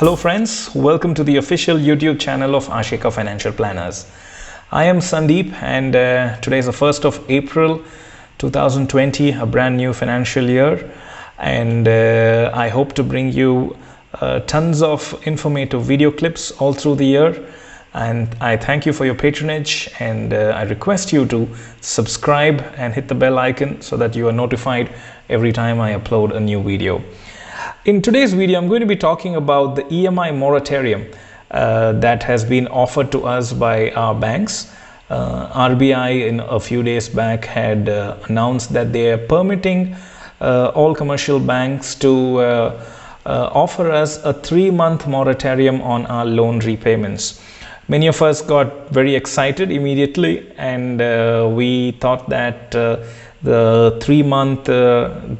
Hello friends, welcome to the official YouTube channel of AshEka Financial Planners. I am Sandeep and today is the 1st of April 2020, a brand new financial year, and I hope to bring you tons of informative video clips all through the year. And I thank you for your patronage, and I request you to subscribe and hit the bell icon so that you are notified every time I upload a new video. In today's video, I'm going to be talking about the EMI moratorium that has been offered to us by our banks. RBI in a few days back had announced that they are permitting all commercial banks to offer us a 3-month moratorium on our loan repayments. Many of us got very excited immediately, and we thought that the 3-month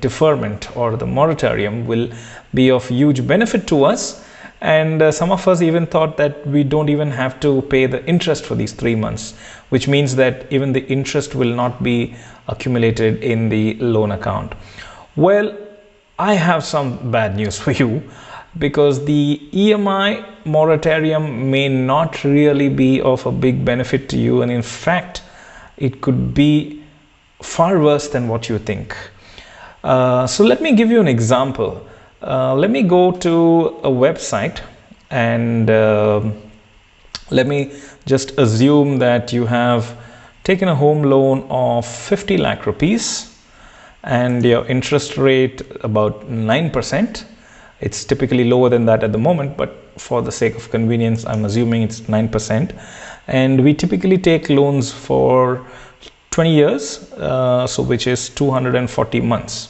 deferment or the moratorium will be of huge benefit to us, and some of us even thought that we don't even have to pay the interest for these 3 months, which means that even the interest will not be accumulated in the loan account. Well, I have some bad news for you, because the EMI moratorium may not really be of a big benefit to you, and in fact it could be far worse than what you think. So let me give you an example. Let me go to a website, and let me just assume that you have taken a home loan of 50 lakh rupees and your interest rate about 9%. It's typically lower than that at the moment, but for the sake of convenience, I'm assuming it's 9%. And we typically take loans for 20 years, so which is 240 months.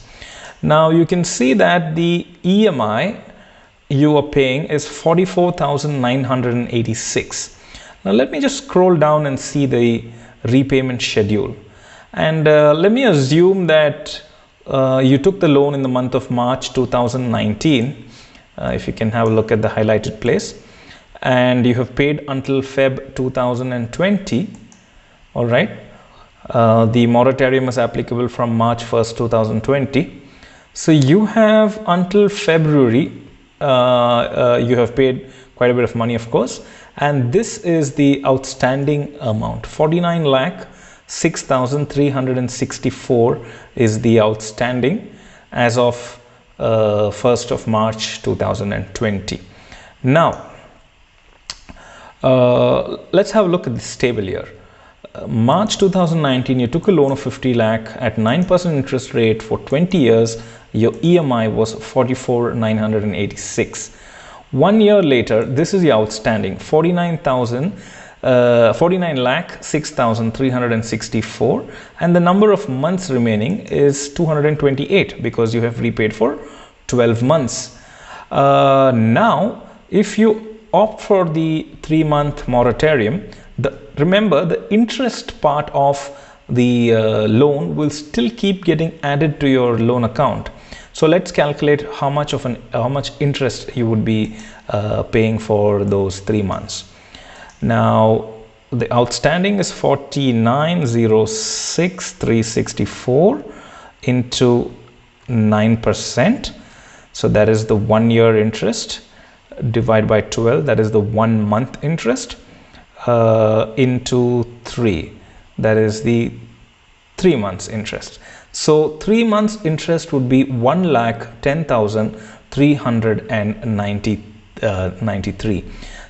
Now you can see that the EMI you are paying is 44,986. Now let me just scroll down and see the repayment schedule. And let me assume that you took the loan in the month of March 2019, if you can have a look at the highlighted place, and you have paid until Feb 2020. All right, the moratorium is applicable from March 1st 2020, so you have until February. You have paid quite a bit of money, of course, and this is the outstanding amount. 49 lakh 6,364 is the outstanding as of 1st of March 2020. Now, let's have a look at this table here. March 2019, you took a loan of 50 lakh at 9% interest rate for 20 years. Your EMI was 44,986. 1 year later, this is the outstanding 49 lakh 6,364, and the number of months remaining is 228 because you have repaid for 12 months. Now if you opt for the 3-month moratorium, remember the interest part of the loan will still keep getting added to your loan account. So let's calculate how much interest you would be paying for those 3 months. Now the outstanding is 49,06,364 into 9%. So that is the 1 year interest, divided by 12, that is the 1 month interest, into 3, that is the 3 months interest. So 3 months interest would be 1,10,393.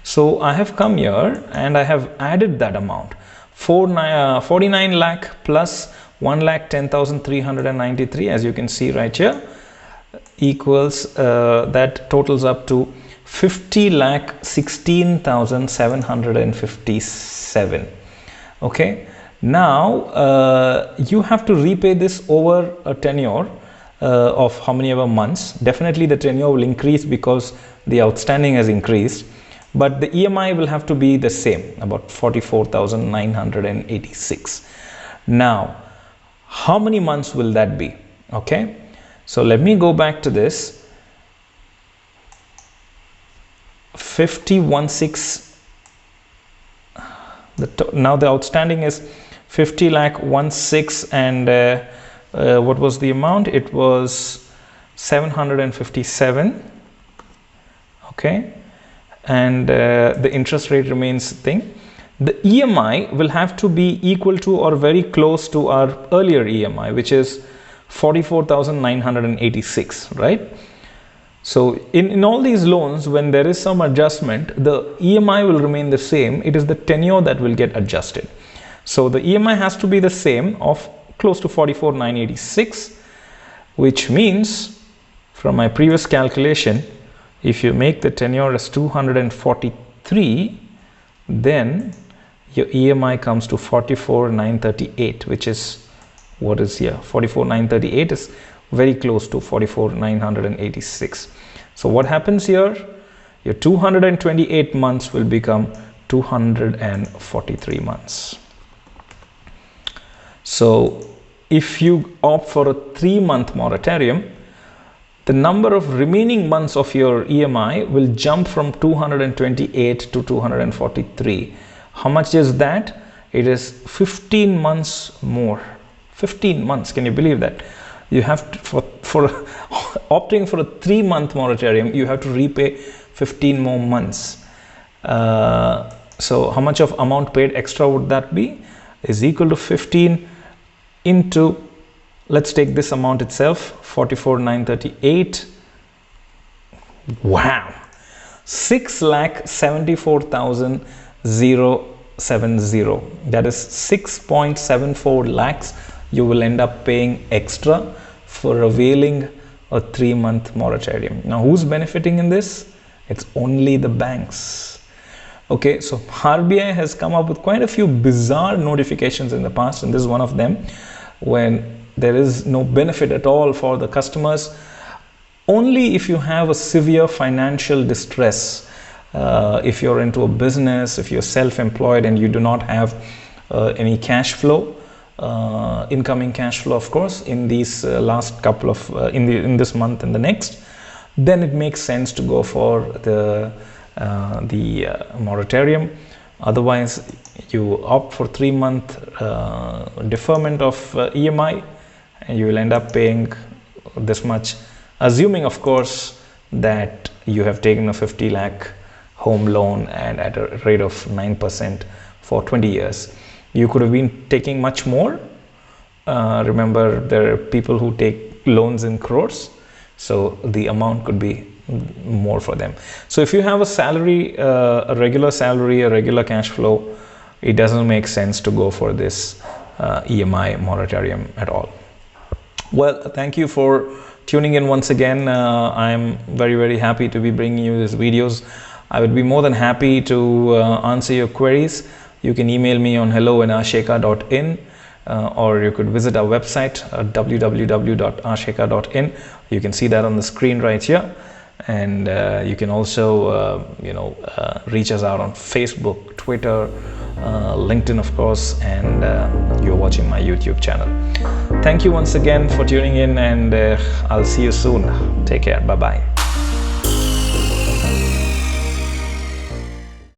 So I have come here and I have added that amount. 49 lakh plus 1,10,393, as you can see right here, equals that totals up to 50,16,757. Okay, now you have to repay this over a tenure of how many ever months. Definitely the tenure will increase because the outstanding has increased, but the EMI will have to be the same, about 44,986. Now how many months will that be? Okay, so let me go back to this. 51,600. Now the outstanding is 50 lakh 16, and what was the amount? It was 757. Okay, and the interest rate remains thing, the EMI will have to be equal to or very close to our earlier EMI, which is 44,986, right? So in all these loans, when there is some adjustment, the EMI will remain the same. It is the tenure that will get adjusted. So the EMI has to be the same of close to 44,986, which means from my previous calculation, if you make the tenure as 243, then your EMI comes to 44,938, which is what is here. 44,938 is very close to 44,986. So what happens here? Your 228 months will become 243 months. So if you opt for a 3-month moratorium, the number of remaining months of your EMI will jump from 228 to 243. How much is that? It is 15 months more. 15 months, can you believe that? You have to, for opting for a 3-month moratorium, you have to repay 15 more months. So how much of amount paid extra would that be? Is equal to 15 into, let's take this amount itself, 44,938. Wow, 6,74,070. That is 6.74 lakhs you will end up paying extra for availing a 3-month moratorium. Now, who's benefiting in this? It's only the banks. Okay, so RBI has come up with quite a few bizarre notifications in the past, and this is one of them, when there is no benefit at all for the customers. Only if you have a severe financial distress, if you're into a business, if you're self-employed and you do not have any cash flow, incoming cash flow, of course, in these last couple of in this month and the next, then it makes sense to go for the moratorium. Otherwise, you opt for 3-month deferment of EMI, and you will end up paying this much, assuming, of course, that you have taken a 50 lakh home loan and at a rate of 9% for 20 years. You could have been taking much more. Remember, there are people who take loans in crores, so the amount could be more for them. So if you have a salary, a regular salary, a regular cash flow, it doesn't make sense to go for this EMI moratorium at all. Well, thank you for tuning in once again. I'm very, very happy to be bringing you these videos. I would be more than happy to answer your queries. You can email me on hello@asheka.in, or you could visit our website at www.asheka.in. You can see that on the screen right here, and you can also reach us out on Facebook, Twitter, LinkedIn, of course, and you're watching my YouTube channel. Thank you once again for tuning in, and I'll see you soon. Take care. Bye bye.